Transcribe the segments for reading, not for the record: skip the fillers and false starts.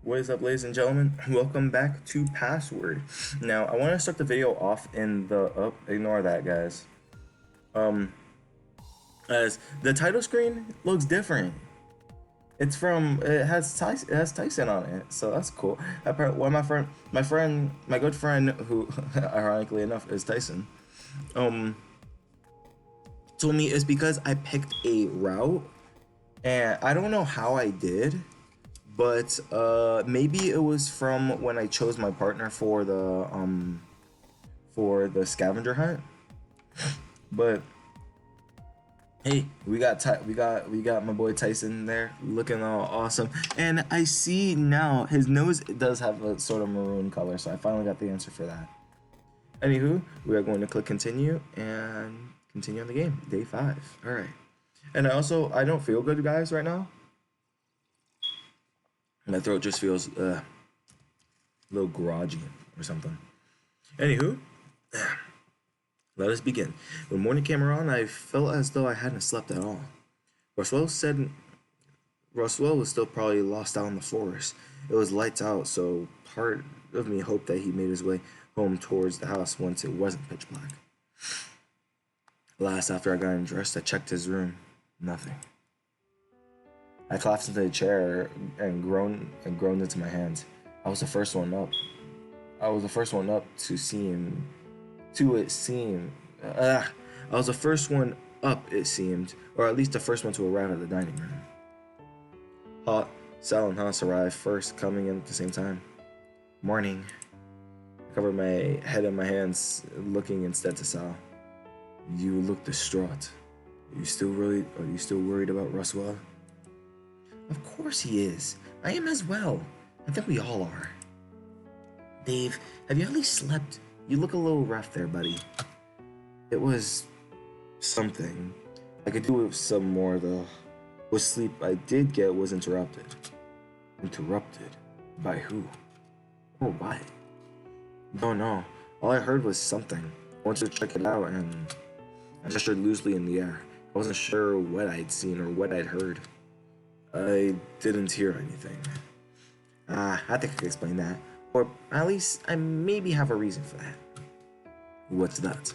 What is up, ladies and gentlemen? Welcome back to Password. Now, I want to start the video off in the ignore that, guys. As the title screen looks different. It has Tyson on it, so that's cool. Well, my good friend, who ironically enough is Tyson, told me it's because I picked a route, and I don't know how I did. But maybe it was from when I chose my partner for the scavenger hunt. But hey, we got my boy Tyson there looking all awesome, and I see now his nose does have a sort of maroon color, so I finally got the answer for that. Anywho, we are going to click continue and continue on the game. Day 5. All right, and I don't feel good, guys, right now. My throat just feels a little groggy or something. Anywho, let us begin. When morning came around, I felt as though I hadn't slept at all. Roswell said Roswell was still probably lost out in the forest. It was lights out, so part of me hoped that he made his way home towards the house once it wasn't pitch black. Last, after I got undressed, I checked his room. Nothing. I collapsed into the chair and groaned into my hands. I was the first one up. I was the first one up to see him. I was the first one up, it seemed, or at least the first one to arrive at the dining room. Sal and Haas arrived first, coming in at the same time. Morning. I covered my head in my hands, looking instead to Sal. You look distraught. Are you still worried about Roswell? Of course he is. I am as well. I think we all are. Dave, have you at least slept? You look a little rough there, buddy. It was something. I could do with some more, though. What sleep I did get was interrupted. Interrupted? By who? Or why? Don't know. All I heard was something. I wanted to check it out, and I gestured loosely in the air. I wasn't sure what I'd seen or what I'd heard. I didn't hear anything. I think I can explain that. Or at least I maybe have a reason for that. What's that?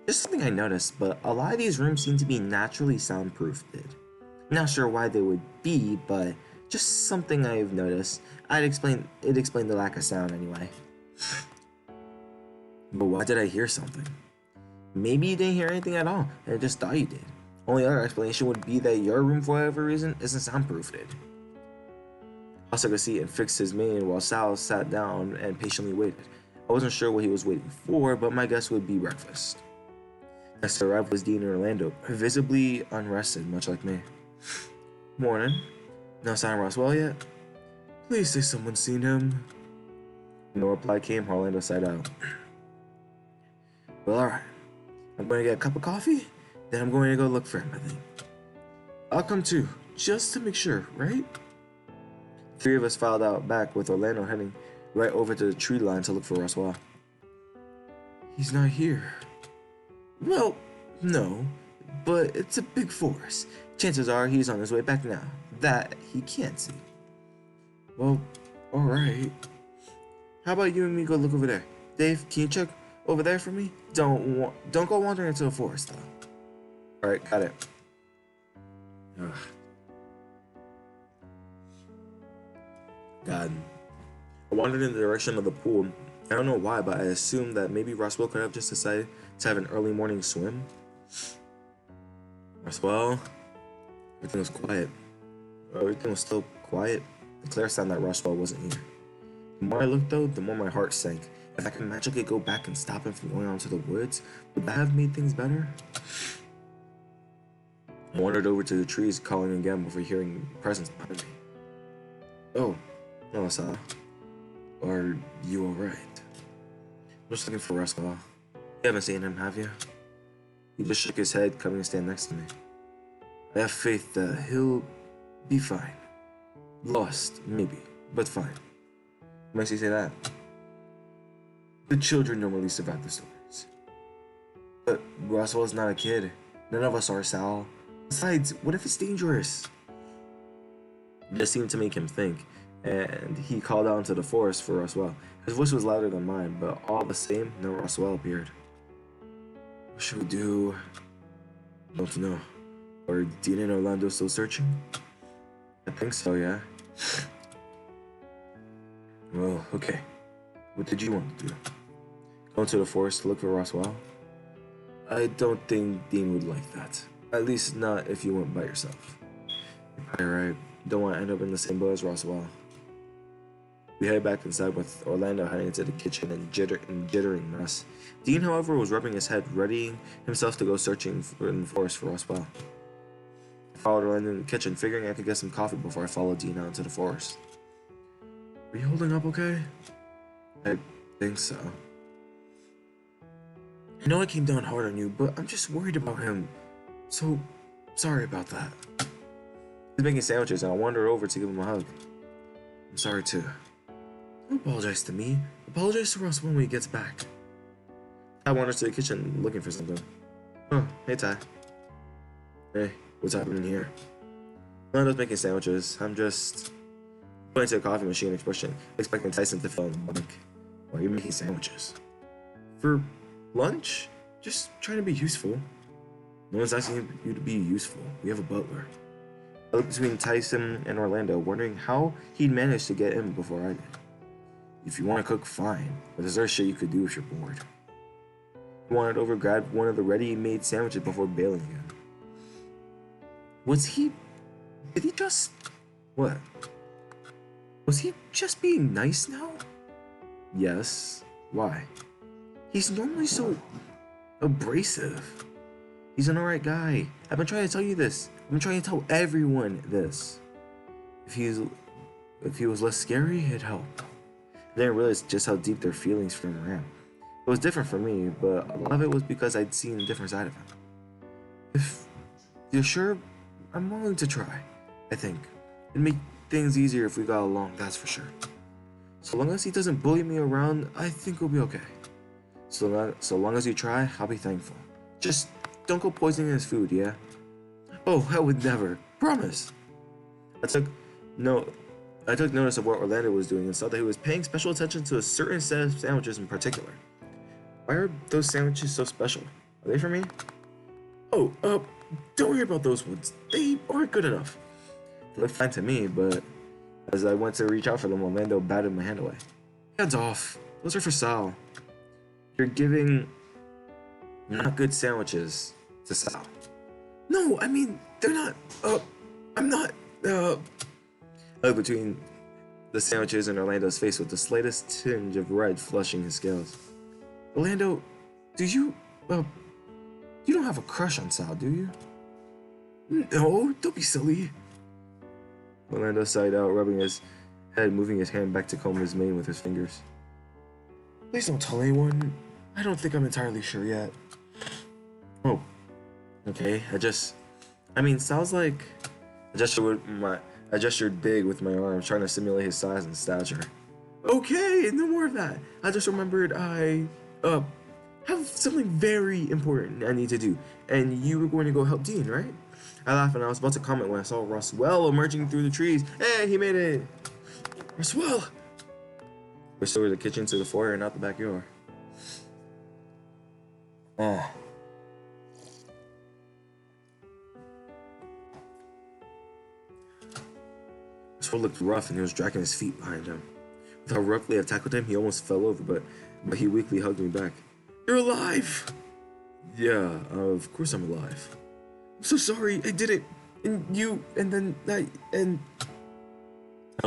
Just something I noticed, but a lot of these rooms seem to be naturally soundproofed. Not sure why they would be, but just something I've noticed. It explained the lack of sound anyway. But why did I hear something? Maybe you didn't hear anything at all, and I just thought you did. Only other explanation would be that your room, for whatever reason, isn't soundproofed. Haas took a seat and fixed his mane while Sal sat down and patiently waited. I wasn't sure what he was waiting for, but my guess would be breakfast. Next to arrive was Dean and Orlando, visibly unrested, much like me. Morning. No sign of Roswell yet? Please say someone's seen him. No reply came. Orlando sighed out. Well, alright. I'm going to get a cup of coffee. Then I'm going to go look for him, I think. I'll come too, just to make sure, right? The 3 of us filed out back with Orlando heading right over to the tree line to look for Roswell. He's not here. Well, no, but it's a big forest. Chances are he's on his way back now. That he can't see. Well, alright. How about you and me go look over there? Dave, can you check over there for me? Don't go wandering into the forest, though. Alright, got it. Ugh. God. I wandered in the direction of the pool. I don't know why, but I assumed that maybe Roswell could have just decided to have an early morning swim. Roswell? Everything was quiet. Everything was still quiet. The clear sign that Roswell wasn't here. The more I looked, though, the more my heart sank. If I could magically go back and stop him from going out into the woods, would that have made things better? I wandered over to the trees, calling again before hearing presence behind me. Oh, hello, Sal. Are you alright? I'm just looking for Roswell. You haven't seen him, have you? He just shook his head, coming to stand next to me. I have faith that he'll be fine. Lost, maybe, but fine. What makes you say that? The children normally survive the storms. But Roswell's not a kid. None of us are, Sal. Besides, what if it's dangerous? It just seemed to make him think, and he called out into the forest for Roswell. His voice was louder than mine, but all the same, no Roswell appeared. What should we do? Don't know. Are Dean and Orlando still searching? I think so, yeah. Well, okay. What did you want to do? Go into the forest to look for Roswell? I don't think Dean would like that. At least not if you went by yourself. You're probably right. Don't want to end up in the same boat as Roswell. We headed back inside with Orlando heading into the kitchen and jittering mess. Dean, however, was rubbing his head, readying himself to go searching in the forest for Roswell. I followed Orlando in the kitchen, figuring I could get some coffee before I followed Dean out into the forest. Are you holding up okay? I think so. I know I came down hard on you, but I'm just worried about him. So, sorry about that. He's making sandwiches and I wandered over to give him a hug. I'm sorry too. Don't apologize to me. Apologize to Russ when he gets back. I wandered to the kitchen looking for something. Oh, hey Ty. Hey, what's happening here? Orlando's making sandwiches. I'm just going to the coffee machine expecting Tyson to fill in the blank. Why are you making sandwiches? For lunch? Just trying to be useful. No one's asking you to be useful. We have a butler. I looked between Tyson and Orlando, wondering how he'd managed to get in before I did. If you want to cook, fine, but there's shit you could do if you're bored. He wandered over, grabbed one of the ready-made sandwiches before bailing again. Did he just... What? Was he just being nice now? Yes. Why? He's normally so abrasive. He's an alright guy. I've been trying to tell you this. I've been trying to tell everyone this. If he was less scary, it'd help. I didn't realize just how deep their feelings for him ran. It was different for me, but a lot of it was because I'd seen a different side of him. If you're sure, I'm willing to try. I think it'd make things easier if we got along, that's for sure. So long as he doesn't bully me around, I think we'll be okay. So long as you try, I'll be thankful. Just don't go poisoning his food, yeah? Oh, I would never. Promise. I took notice of what Orlando was doing and saw that he was paying special attention to a certain set of sandwiches in particular. Why are those sandwiches so special? Are they for me? Oh, don't worry about those ones. They aren't good enough. They looked fine to me, but as I went to reach out for them, Orlando batted my hand away. Hands off. Those are for Sal. You're giving not good sandwiches to Sal. No, I mean, they're not, I'm not, between the sandwiches and Orlando's face with the slightest tinge of red flushing his scales. Orlando, you don't have a crush on Sal, do you? No, don't be silly. Orlando sighed out, rubbing his head, moving his hand back to comb his mane with his fingers. Please don't tell anyone. I don't think I'm entirely sure yet. Oh, okay. Sounds like I gestured big with my arm, trying to simulate his size and stature. Okay, no more of that. I just remembered I have something very important I need to do, and you were going to go help Dean, right? I laughed and I was about to comment when I saw Roswell emerging through the trees. Hey, he made it! Roswell! Restored the kitchen to the foyer and out the backyard. Roswell looked rough and he was dragging his feet behind him. With how roughly I tackled him, he almost fell over, but he weakly hugged me back. You're alive! Yeah, of course I'm alive. I'm so sorry, I did it. I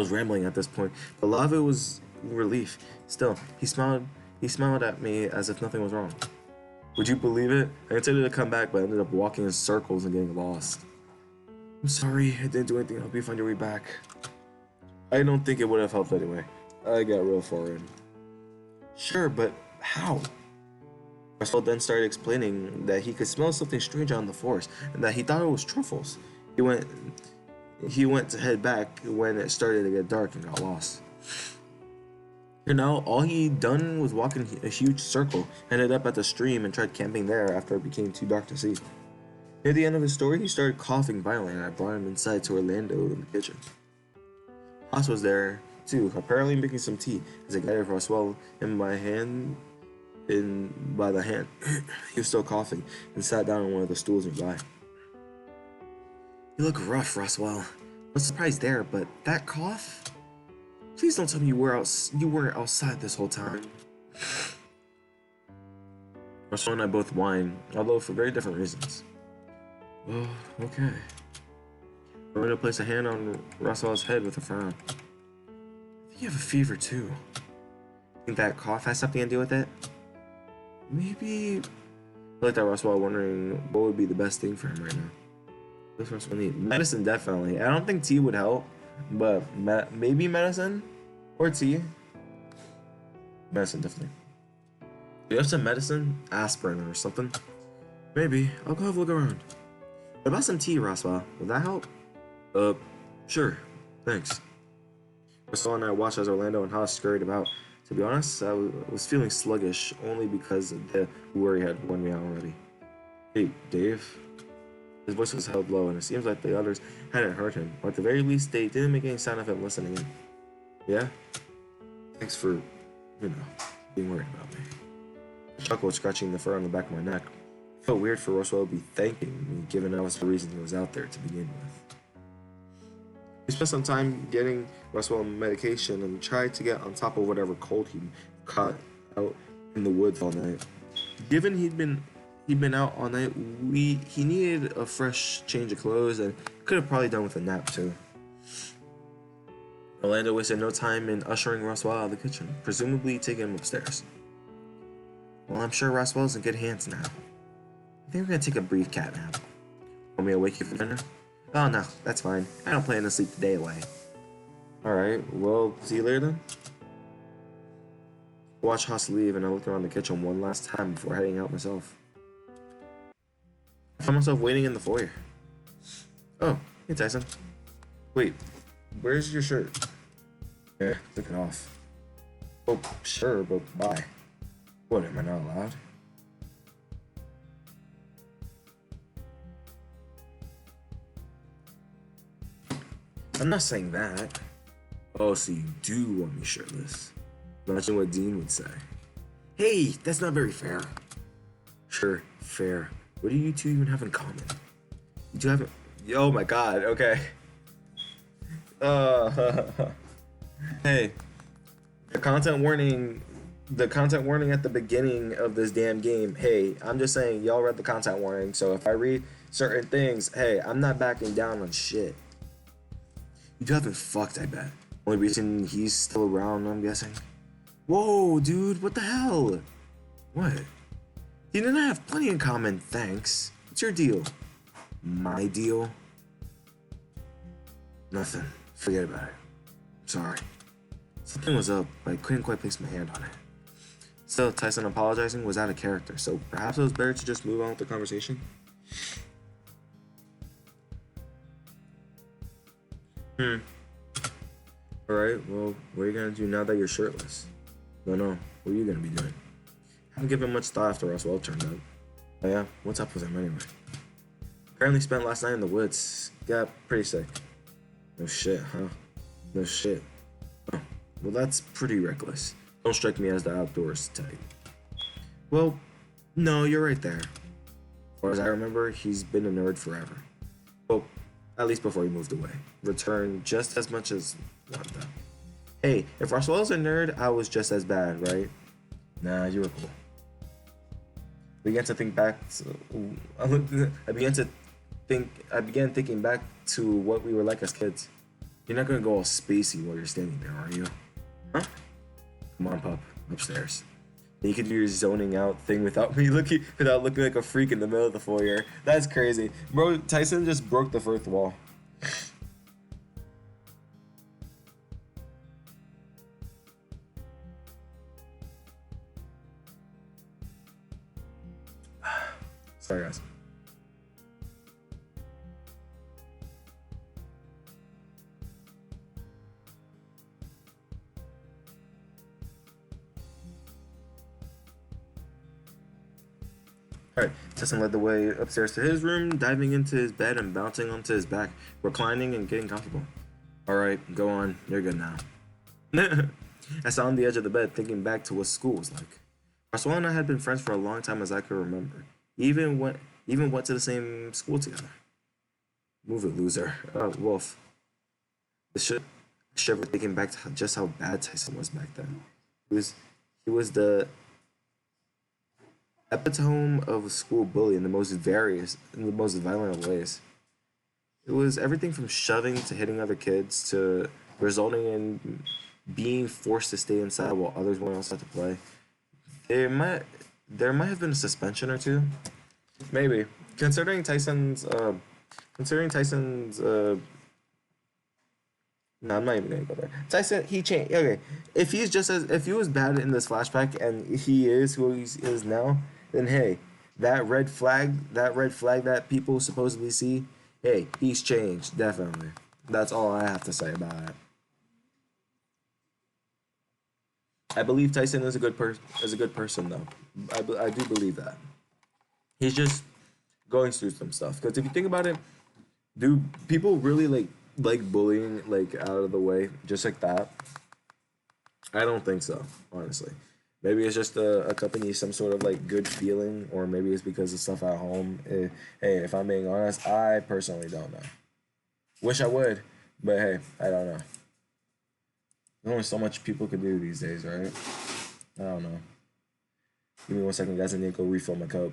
was rambling at this point, but a lot of it was relief. Still, he smiled at me as if nothing was wrong. Would you believe it? I intended to come back, but ended up walking in circles and getting lost. I'm sorry, I didn't do anything to help you find your way back. I don't think it would have helped anyway. I got real far in. Sure, but how? Russell then started explaining that he could smell something strange out in the forest, and that he thought it was truffles. He went to head back when it started to get dark and got lost. And now, all he'd done was walk in a huge circle, ended up at the stream, and tried camping there after it became too dark to see. Near the end of his story, he started coughing violently, and I brought him inside to Orlando in the kitchen. Haas was there too, apparently making some tea as I guided Roswell in my hand by the hand. He was still coughing and sat down on one of the stools nearby. You look rough, Roswell. No surprise there, but that cough? Please don't tell me you weren't outside this whole time. Roswell and I both whined, although for very different reasons. Oh, okay. I'm going to place a hand on Roswell's head with a frown. I think you have a fever too. Think that cough has something to do with it? Maybe. I like that Roswell wondering what would be the best thing for him right now. What does Roswell need? Medicine, definitely. I don't think tea would help, but maybe medicine or tea. Medicine, definitely. Do you have some medicine? Aspirin or something? Maybe. I'll go have a look around. What about some tea, Roswell? Will that help? Sure. Thanks. Roswell and I watched as Orlando and Haas scurried about. To be honest, I was feeling sluggish only because the worry had worn me out already. Hey, Dave. His voice was held low, and it seems like the others hadn't heard him, or at the very least, they didn't make any sound of him listening in. Yeah? Thanks for, being worried about me. I chuckled, scratching the fur on the back of my neck. It felt weird for Roswell to be thanking me, given that was the reason he was out there to begin with. We spent some time getting Roswell medication and tried to get on top of whatever cold he'd caught out in the woods all night. Given he'd been out all night, he needed a fresh change of clothes and could have probably done with a nap too. Orlando wasted no time in ushering Roswell out of the kitchen, presumably taking him upstairs. Well, I'm sure Roswell's in good hands now. I think we're gonna take a brief cat nap. Want me to wake you for dinner? Oh no, that's fine. I don't plan to sleep the day away. Alright, well, see you later then? I watched Haas leave and I looked around the kitchen one last time before heading out myself. I found myself waiting in the foyer. Oh, hey Tyson. Wait, where's your shirt? Yeah, took it off. Oh, sure, but why? What, am I not allowed? I'm not saying that. Oh, so you do want me shirtless. Imagine what Dean would say. Hey, that's not very fair. Sure, fair. What do you two even have in common? You two haven't... Oh my god, okay. Hey. The content warning at the beginning of this damn game. Hey, I'm just saying, y'all read the content warning, so if I read certain things, hey, I'm not backing down on shit. You two haven't fucked, I bet. Only reason he's still around, I'm guessing. Whoa, dude, what the hell? What? You and I have plenty in common, thanks. What's your deal? My deal? Nothing. Forget about it. Sorry. Something was up, but I couldn't quite place my hand on it. Still, Tyson apologizing was out of character, so perhaps it was better to just move on with the conversation. Alright, well, what are you gonna do now that you're shirtless? No, what are you gonna be doing? Haven't given much thought after Roswell turned up. Oh yeah, what's up with him anyway? Apparently spent last night in the woods. Got pretty sick. No shit, huh? No shit. Oh, well that's pretty reckless. Don't strike me as the outdoors type. Well, no, you're right there. As far as I remember, he's been a nerd forever. Well, at least before he moved away. Returned just as much as one though. Hey, if Roswell's a nerd, I was just as bad, right? Nah, you were cool. I began thinking back to what we were like as kids. You're not gonna go all spacey while you're standing there, are you? Huh? Come on, pup. Upstairs. You can do your zoning out thing without looking like a freak in the middle of the foyer. That's crazy. Bro, Tyson just broke the fourth wall. Sorry, guys. Alright, Tyson led the way upstairs to his room, diving into his bed and bouncing onto his back, reclining and getting comfortable. All right, go on. You're good now. I sat on the edge of the bed, thinking back to what school was like. Marcel and I had been friends for a long time as I could remember. Even went to the same school together. Move it, loser. Wolf. The shiver thinking back to just how bad Tyson was back then. He was he was the epitome of a school bully in the most violent of ways. It was everything from shoving to hitting other kids to resulting in being forced to stay inside while others went outside to play. There might there might have been a suspension or two, maybe. Considering Tyson's no, I'm not even gonna go there. Tyson, he changed. Okay, if he was bad in this flashback and he is who he is now, then hey, that red flag that people supposedly see, hey, he's changed definitely. That's all I have to say about it. I believe Tyson is a good person though. I do believe that he's just going through some stuff. Because if you think about it, do people really like bullying like out of the way just like that? I don't think so, honestly. Maybe it's just accompany some sort of like good feeling, or maybe it's because of stuff at home. Hey, if I'm being honest, I personally don't know. Wish I would, but hey, I don't know. There's only so much people can do these days, right? I don't know. Give me 1 second, guys. I need to go refill my cup.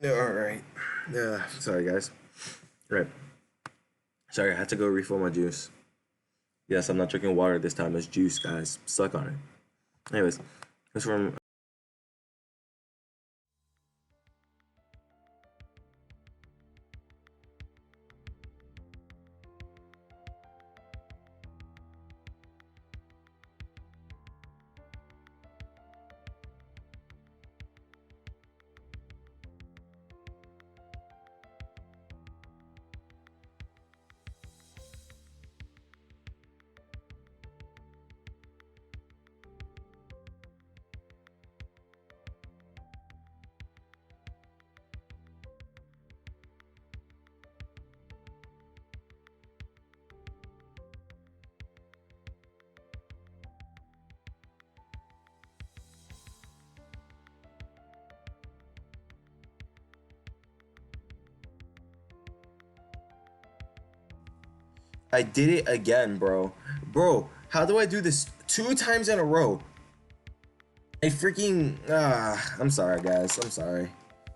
Yeah, all right. Yeah, sorry guys. Right. Sorry, I had to go refill my juice. Yes, I'm not drinking water this time. It's juice, guys. Suck on it. Anyways, it's from. I did it again, bro. Bro, how do I do this 2 times in a row? I freaking. I'm sorry, guys. I'm sorry.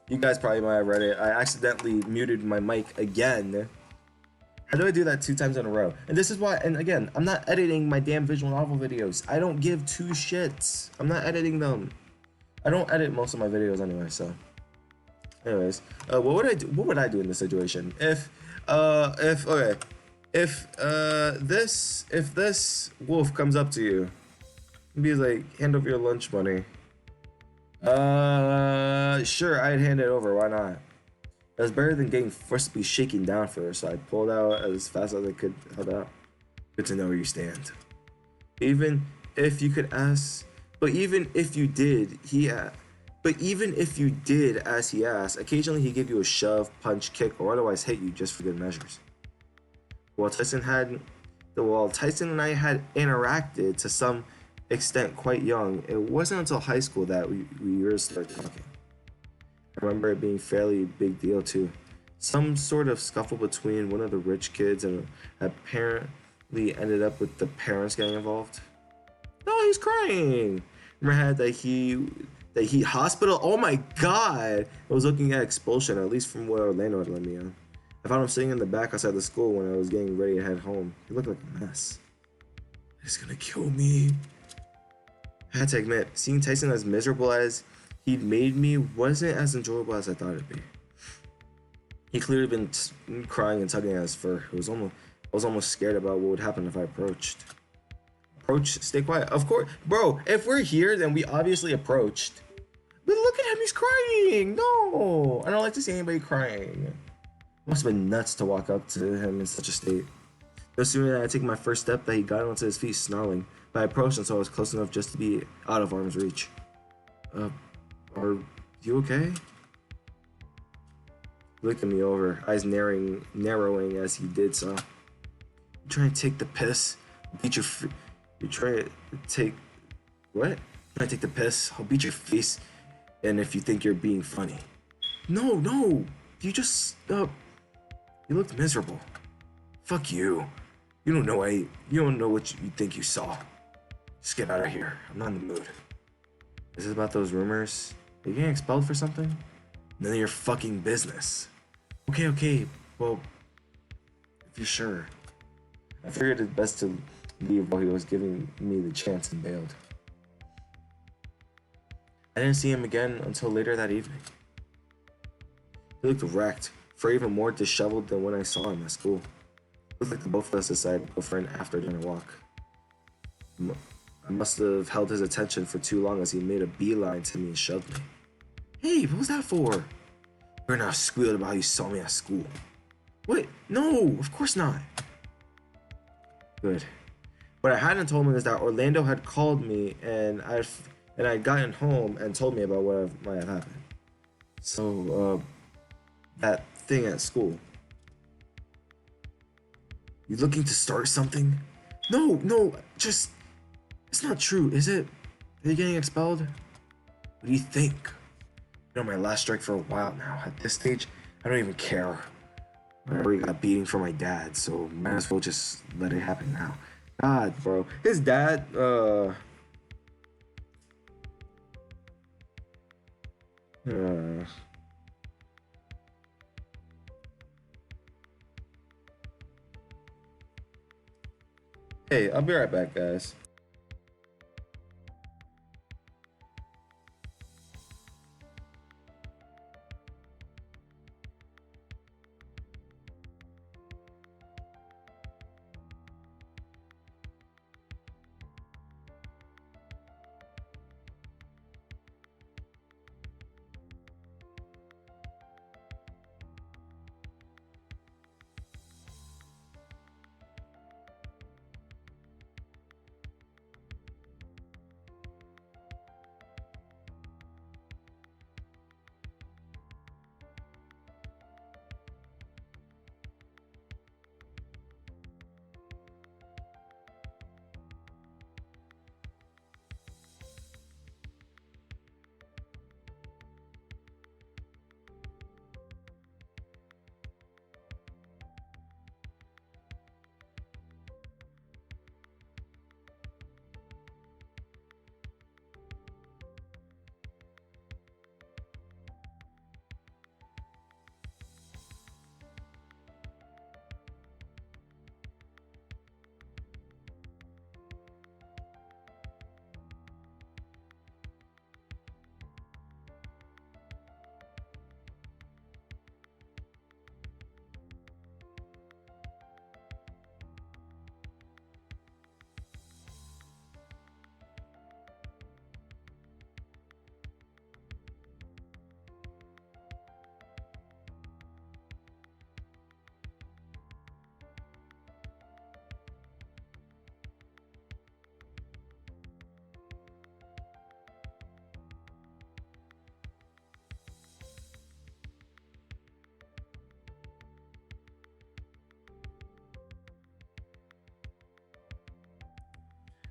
You guys probably might have read it. I accidentally muted my mic again. How do I do that 2 times in a row? And this is why, and again, I'm not editing my damn visual novel videos. I don't give two shits. I'm not editing them. I don't edit most of my videos anyway, so. Anyways, what would I do? What would I do in this situation? If this wolf comes up to you and be like, hand over your lunch money. Sure, I'd hand it over. Why not? It was better than getting forcibly shaken down first, so I pulled out as fast as I could. Held out. Good to know where you stand. Even if you could ask, but even if you did, but even if you did as he asked, occasionally he'd give you a shove, punch, kick, or otherwise hit you just for good measures. While Tyson and I had interacted to some extent quite young, it wasn't until high school that we really started talking. I remember it being fairly big deal too. Some sort of scuffle between one of the rich kids and apparently ended up with the parents getting involved. No, he's crying. Remember had that he hospital. Oh my god! I was looking at expulsion, at least from what Orlando had let me on. I found him sitting in the back outside the school when I was getting ready to head home. He looked like a mess. He's gonna kill me. I had to admit, seeing Tyson as miserable as he'd made me wasn't as enjoyable as I thought it'd be. He'd clearly been crying and tugging at his fur. I was almost scared about what would happen if I approached. Stay quiet. Of course, bro, if we're here, then we obviously approached. But look at him, he's crying. No, I don't like to see anybody crying. It must have been nuts to walk up to him in such a state. No sooner than I take my first step that he got onto his feet snarling. But I approached until I was close enough just to be out of arm's reach. Are you okay? He looked at me over, eyes narrowing as he did so. You trying to take the piss? You trying to take what? Trying to take the piss? I'll beat your face. And if you think you're being funny. No. You just you looked miserable. Fuck you. You don't know what you think you saw. Just get out of here. I'm not in the mood. Is this about those rumors? Are you getting expelled for something? None of your fucking business. Okay. Well, if you're sure. I figured it best to leave while he was giving me the chance and bailed. I didn't see him again until later that evening. He looked wrecked, for even more disheveled than when I saw him at school. It looked like the both of us decided to go for an after-dinner walk. I must have held his attention for too long as he made a beeline to me and shoved me. Hey, what was that for? You're not squealed about how you saw me at school. What? No, of course not. Good. What I hadn't told him is that Orlando had called me and I'd gotten home and told me about what might have happened. So, that thing at school. You looking to start something? No, just... It's not true, is it? Are you getting expelled? What do you think? Been on my last strike for a while now. At this stage, I don't even care. I already got a beating from my dad, so might as well just let it happen now. God, bro. His dad, Hey, I'll be right back, guys.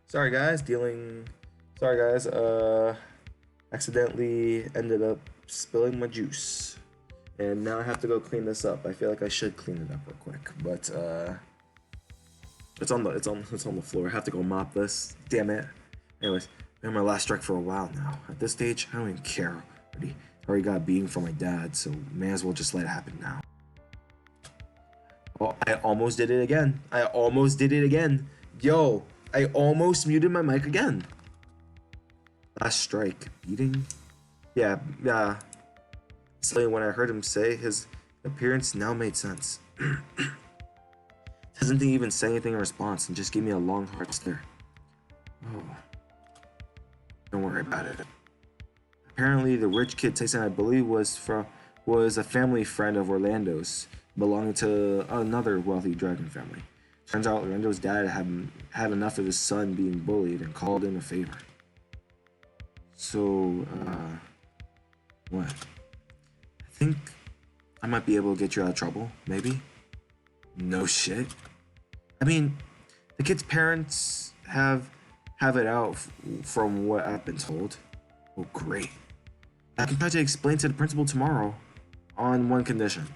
Sorry guys, Sorry guys, accidentally ended up spilling my juice. And now I have to go clean this up. I feel like I should clean it up real quick, but it's on the floor. I have to go mop this. Damn it. Anyways, been my last strike for a while now. At this stage, I don't even care. Already got a beating from my dad, so may as well just let it happen now. Oh, I almost did it again. Yo, I almost muted my mic again. Last strike. Beating? Yeah, yeah. Suddenly when I heard him say his appearance now made sense. Doesn't he even say anything in response and just gave me a long hard stare. Oh. Don't worry about it. Apparently the rich kid Tyson I believe was a family friend of Orlando's, belonging to another wealthy dragon family. Turns out Orlando's dad had enough of his son being bullied and called in a favor. So, what? I think I might be able to get you out of trouble, maybe? No shit. I mean, the kid's parents have it out from what I've been told. Oh, great. I can try to explain to the principal tomorrow on one condition.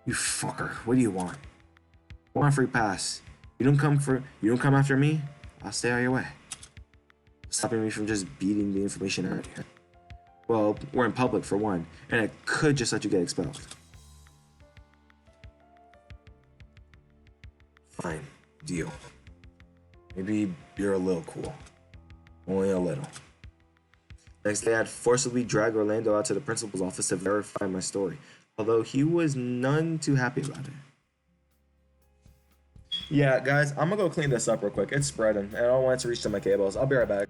You fucker, what do you want? I want a free pass. You don't come after me, I'll stay out of your way. Stopping me from just beating the information out of here. Well, we're in public for one, and I could just let you get expelled. Fine, deal. Maybe you're a little cool. Only a little. Next day, I'd forcibly drag Orlando out to the principal's office to verify my story, although he was none too happy about it. Yeah, guys, I'm gonna go clean this up real quick. It's spreading, and I don't want it to reach to my cables. I'll be right back.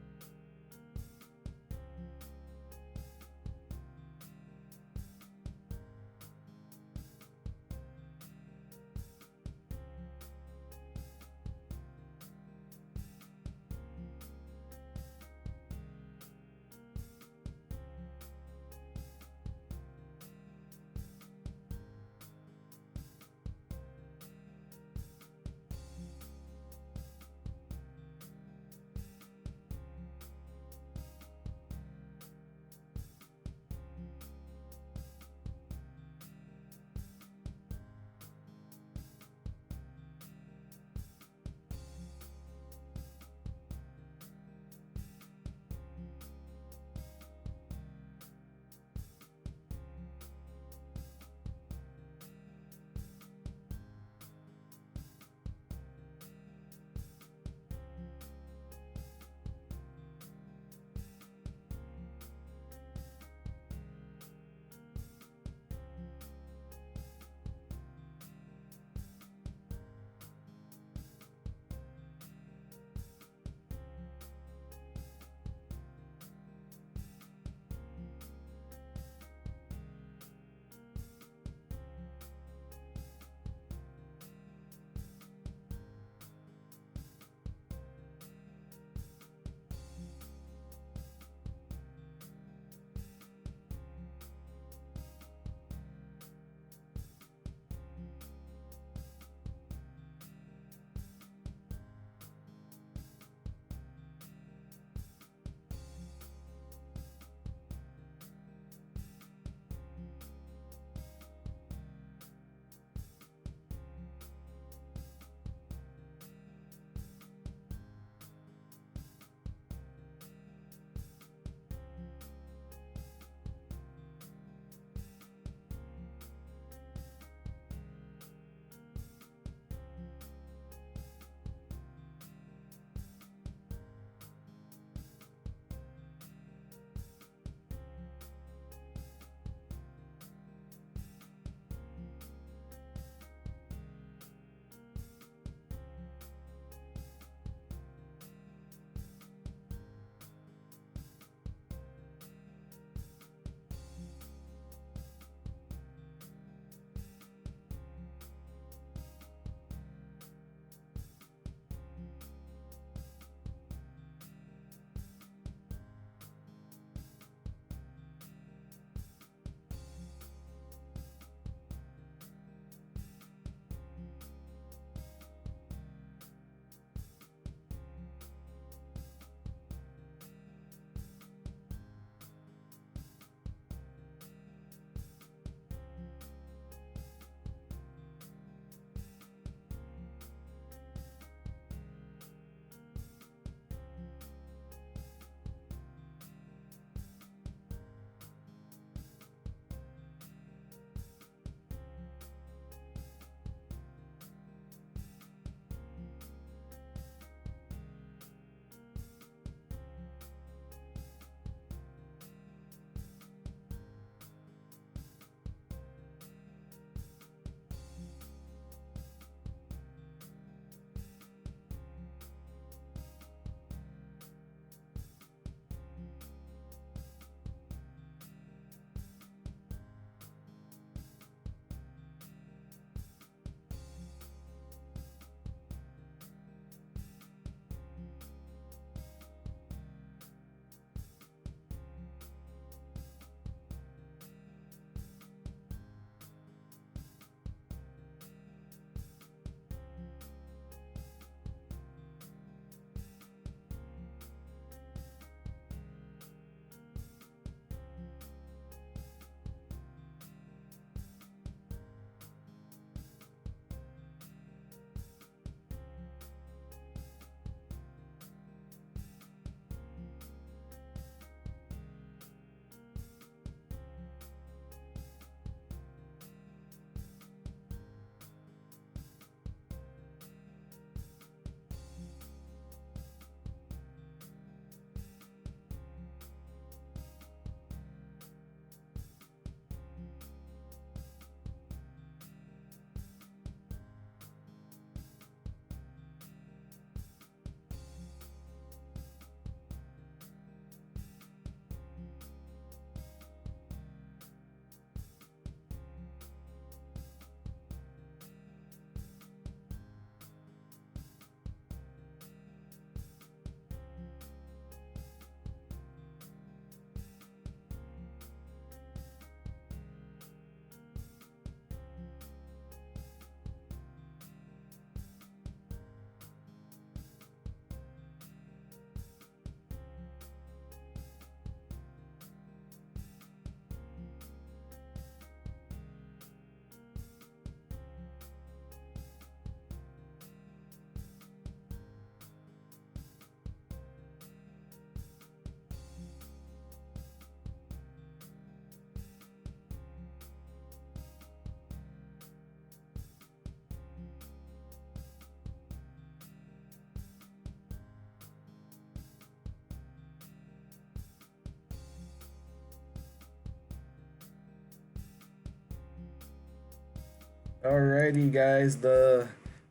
Alrighty, guys, the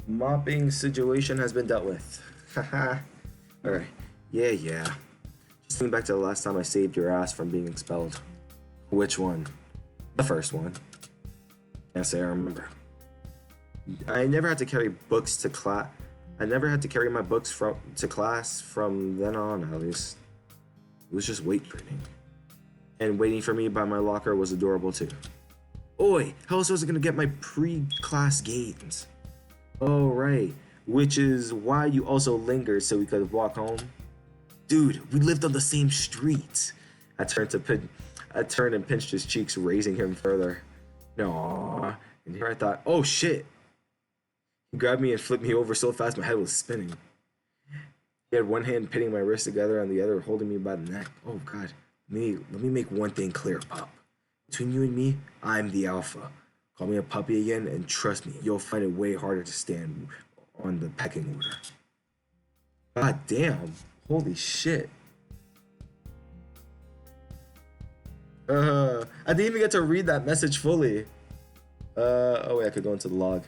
mopping situation has been dealt with. Haha. Alright. Yeah. Just think back to the last time I saved your ass from being expelled. Which one? The first one. Can't say I remember. I never had to carry books to class. I never had to carry my books to class from then on, at least. It was just weight training. And waiting for me by my locker was adorable too. Oi, how else was I gonna get my pre-class games? Oh, right. Which is why you also lingered so we could walk home. Dude, we lived on the same street. I turned and pinched his cheeks, raising him further. Aww. And here I thought, oh shit. He grabbed me and flipped me over so fast my head was spinning. He had one hand pinning my wrist together and the other holding me by the neck. Oh god. Let me make one thing clear, Pop. Between you and me, I'm the alpha. Call me a puppy again, and trust me, you'll find it way harder to stand on the pecking order. God damn. Holy shit. I didn't even get to read that message fully. Oh wait, I could go into the log.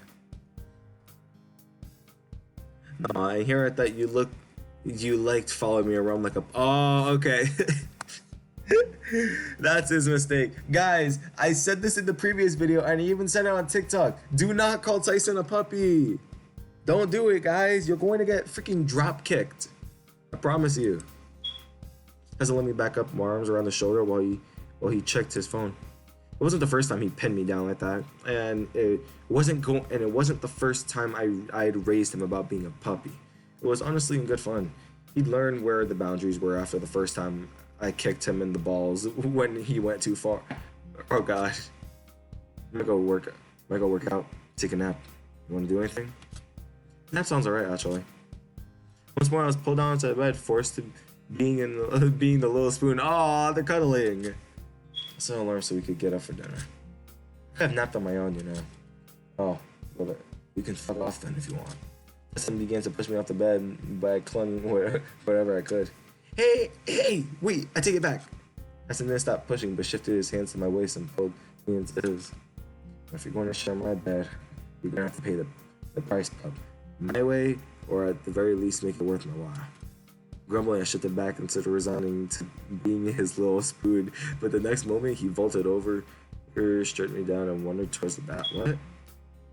No, I hear it that you liked following me around like a. Oh, okay. That's his mistake. Guys, I said this in the previous video and I even said it on TikTok. Do not call Tyson a puppy. Don't do it, guys. You're going to get freaking drop kicked. I promise you. Doesn't let me back up my arms around the shoulder while he checked his phone. It wasn't the first time he pinned me down like that, and it wasn't the first time I had raised him about being a puppy. It was honestly good fun. He'd learn where the boundaries were after the first time I kicked him in the balls when he went too far. Oh gosh. I'm gonna go work out, take a nap. You wanna do anything? Nap sounds alright actually. Once more I was pulled down into the bed, forced to being the little spoon. Aw, they're cuddling. So I learned so we could get up for dinner. I could have napped on my own, you know. Oh, well, you can fuck off then if you want. Justin began to push me off the bed by clung wherever I could. Hey, wait, I take it back. Justin then stopped pushing but shifted his hands to my waist and pulled me into his. If you're going to share my bed, you're going to have to pay the price, pup. My way, or at the very least make it worth my while. Grumbling, I shifted back instead of resigning to being his little spoon, but the next moment he vaulted over, straightened me down and wandered towards the bath. What?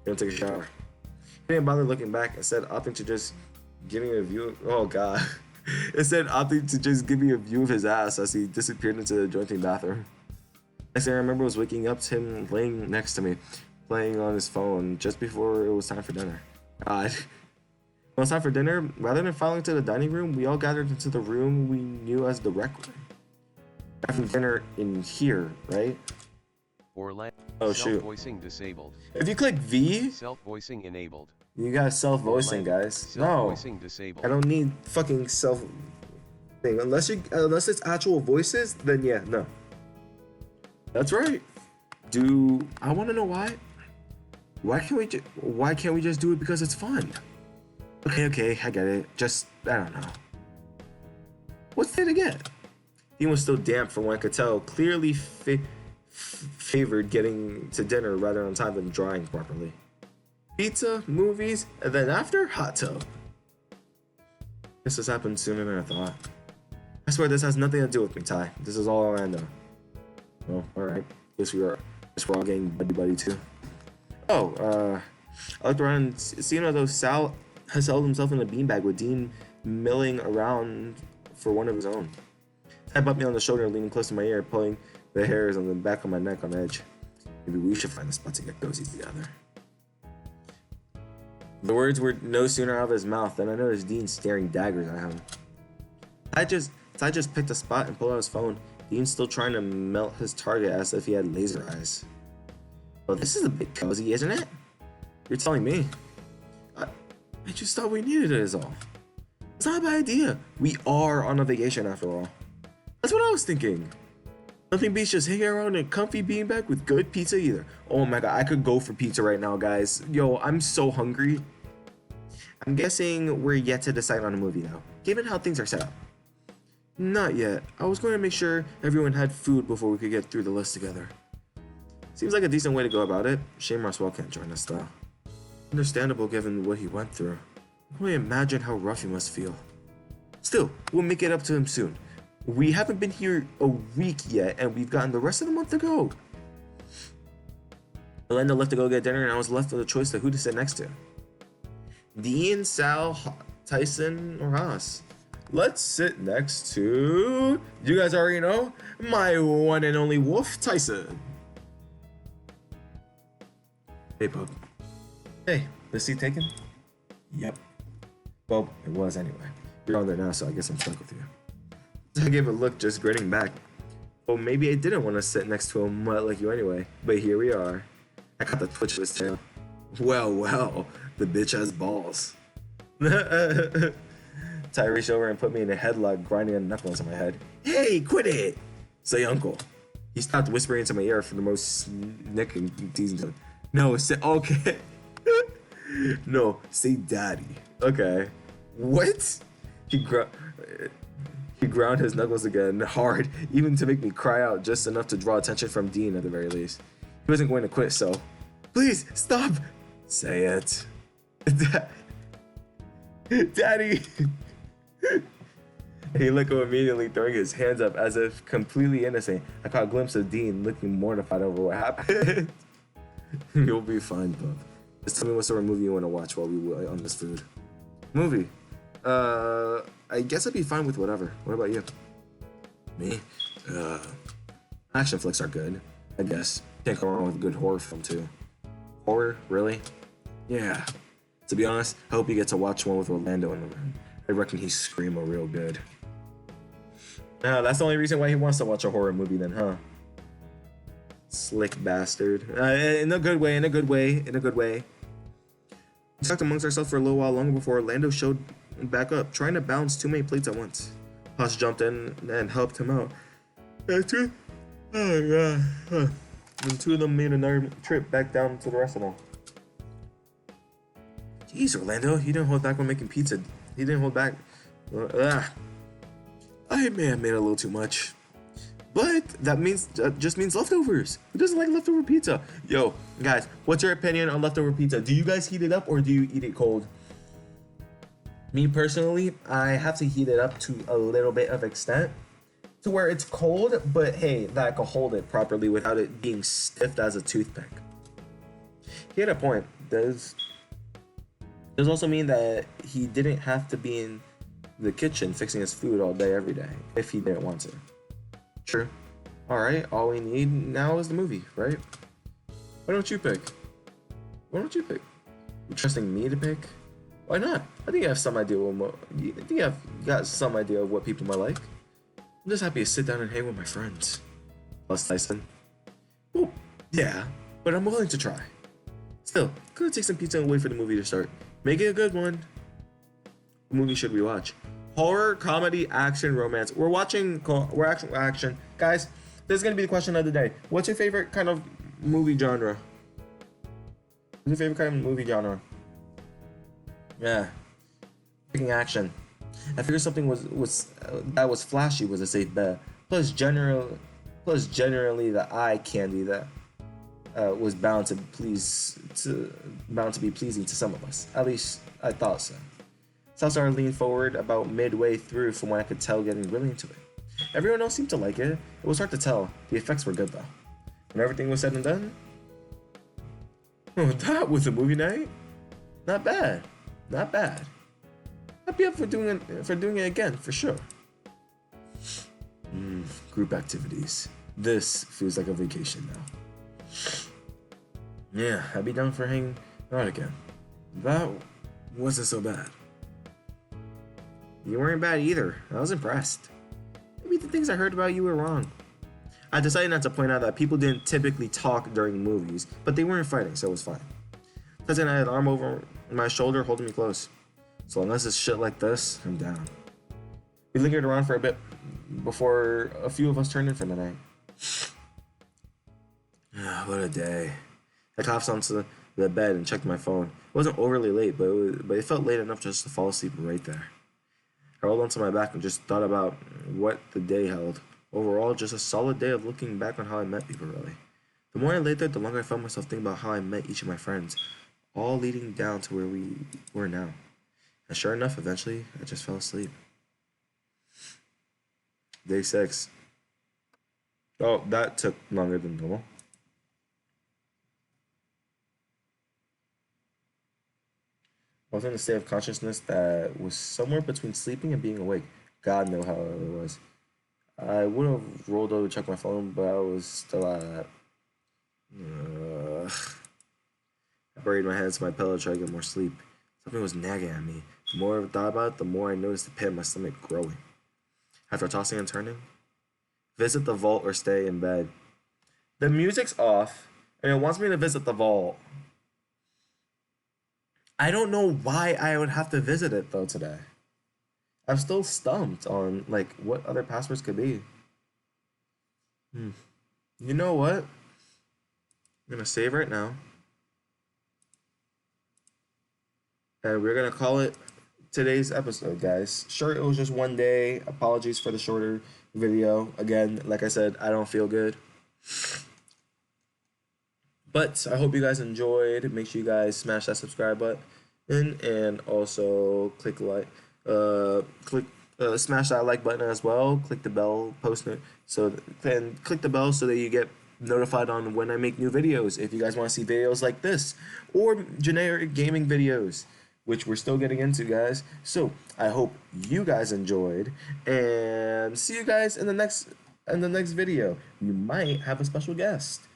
Gonna take a shower. He didn't bother looking back, instead opting to just give me a view. Oh god. Instead opting to just give me a view of his ass as he disappeared into the adjoining bathroom. Next thing I remember was waking up to him laying next to me, playing on his phone just before it was time for dinner. God. When it was time for dinner, rather than filing to the dining room, we all gathered into the room we knew as the rec room. Having dinner in here, right? Oh shoot. Self-voicing disabled. If you click V, Self-voicing enabled. you got self-voicing, guys. Self-voicing No, disabled. I don't need fucking self thing unless it's actual voices. Then yeah, no. That's right. I want to know why? Why can't we just do it because it's fun? Okay, I get it. Just, I don't know. What's there to get? Dean was still damp from what I could tell, clearly favored getting to dinner rather on time than drying properly. Pizza, movies, and then after, hot tub. This has happened sooner than I thought. I swear this has nothing to do with me, Ty. This is all Orlando. Well, alright. Guess we're all getting buddy too. Oh, I looked around and seeing though Sal has held himself in a beanbag with Dean milling around for one of his own. I bumped me on the shoulder, leaning close to my ear, pulling the hairs on the back of my neck on edge. Maybe we should find a spot to get cozy together. The words were no sooner out of his mouth than I noticed Dean staring daggers at him. I just picked a spot and pulled out his phone. Dean's still trying to melt his target as if he had laser eyes. Well, this is a bit cozy, isn't it? You're telling me. I just thought we needed it is all. It's not a bad idea. We are on a vacation after all. That's what I was thinking. Nothing beats just hanging around in a comfy beanbag with good pizza either. Oh my god, I could go for pizza right now, guys. Yo, I'm so hungry. I'm guessing we're yet to decide on a movie though, given how things are set up. Not yet. I was going to make sure everyone had food before we could get through the list together. Seems like a decent way to go about it. Shame Roswell can't join us though. Understandable given what he went through. I can only imagine how rough he must feel. Still, we'll make it up to him soon. We haven't been here a week yet, and we've gotten the rest of the month to go. Orlando left to go get dinner, and I was left with a choice of who to sit next to. Dean, Sal, Tyson, or Haas. Let's sit next to, you guys already know, my one and only Wolf, Tyson. Hey, bub. Hey, this seat taken? Yep. Well, it was anyway. You're on there now, so I guess I'm stuck with you. I gave a look, just grinning back. Well, maybe I didn't want to sit next to a mutt like you anyway, but here we are. I got the twitch of his tail. Well, the bitch has balls. Ty reached over and put me in a headlock, grinding the knuckles on my head. Hey, quit it! Say uncle. He stopped whispering into my ear for the most snicking teasing tone. No, say okay. No, say daddy. Okay. What? He ground his knuckles again hard, even to make me cry out just enough to draw attention from Dean at the very least. He wasn't going to quit, so please stop. Say it. Daddy. He let go immediately, throwing his hands up as if completely innocent. I caught a glimpse of Dean looking mortified over what happened. You'll be fine, bub. Just tell me what sort of movie you want to watch while we wait on this food. Movie? I guess I'd be fine with whatever. What about you? Me? Action flicks are good, I guess. Can't go wrong with a good horror film, too. Horror? Really? Yeah. To be honest, I hope you get to watch one with Orlando in the room. I reckon he's screaming real good. That's the only reason why he wants to watch a horror movie then, huh? Slick bastard. In a good way. We talked amongst ourselves for a little while longer before Orlando showed back up, trying to balance too many plates at once. Hush jumped in and helped him out. And two of them made another trip back down to the rest of them. Jeez, Orlando, he didn't hold back when making pizza. He didn't hold back. I may have made a little too much. But that just means leftovers. Who doesn't like leftover pizza? Yo, guys, what's your opinion on leftover pizza? Do you guys heat it up or do you eat it cold? Me personally, I have to heat it up to a little bit of extent to where it's cold, but hey, that I can hold it properly without it being stiff as a toothpick. He had a point. Does also mean that he didn't have to be in the kitchen fixing his food all day every day if he didn't want to. True. Alright, all we need now is the movie, right? Why don't you pick? You trusting me to pick? Why not? I think I have some idea got some idea of what people might like. I'm just happy to sit down and hang with my friends. Plus Tyson. Well, yeah, but I'm willing to try. Still, gonna take some pizza and wait for the movie to start. Make it a good one. What movie should we watch? Horror, comedy, action, romance. We're action. Guys, this is gonna be the question of the day. What's your favorite kind of movie genre? Yeah, picking action. I figured something that was flashy was a safe bet. Plus generally the eye candy that was bound to be pleasing to some of us. At least I thought so. So I started leaning forward about midway through from what I could tell, getting really into it. Everyone else seemed to like it. It was hard to tell. The effects were good though. When everything was said and done, that was a movie night. Not bad. I'd be up for doing it again for sure. Group activities. This feels like a vacation now. Yeah, I'd be down for hanging out again. That wasn't so bad. You weren't bad either. I was impressed. Maybe the things I heard about you were wrong. I decided not to point out that people didn't typically talk during movies, but they weren't fighting, so it was fine. Cousin had an arm over my shoulder holding me close. So unless it's shit like this, I'm down. We lingered around for a bit before a few of us turned in for the night. What a day. I collapsed onto the bed and checked my phone. It wasn't overly late, but it felt late enough just to fall asleep right there. I rolled onto my back and just thought about what the day held. Overall, just a solid day of looking back on how I met people, really. The more I lay there, the longer I felt myself thinking about how I met each of my friends, all leading down to where we were now. And sure enough, eventually, I just fell asleep. Day 6. Oh, that took longer than normal. I was in a state of consciousness that was somewhere between sleeping and being awake. God knew how it was. I would have rolled over to check my phone, but I was still out of that. I buried my head into my pillow to try to get more sleep. Something was nagging at me. The more I thought about it, the more I noticed the pit in my stomach growing. After tossing and turning, visit the vault or stay in bed. The music's off, and it wants me to visit the vault. I don't know why I would have to visit it though today. I'm still stumped on like what other passwords could be. You know what? I'm gonna save right now, and we're gonna call it today's episode, guys. Sure, it was just one day. Apologies for the shorter video. Again, like I said, I don't feel good. But I hope you guys enjoyed. Make sure you guys smash that subscribe button and also smash that like button as well. Click the bell, post it and click the bell so that you get notified on when I make new videos. If you guys want to see videos like this or generic gaming videos, which we're still getting into, guys. So I hope you guys enjoyed, and see you guys in the next video. You might have a special guest.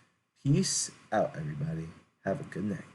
Peace out, everybody. Have a good night.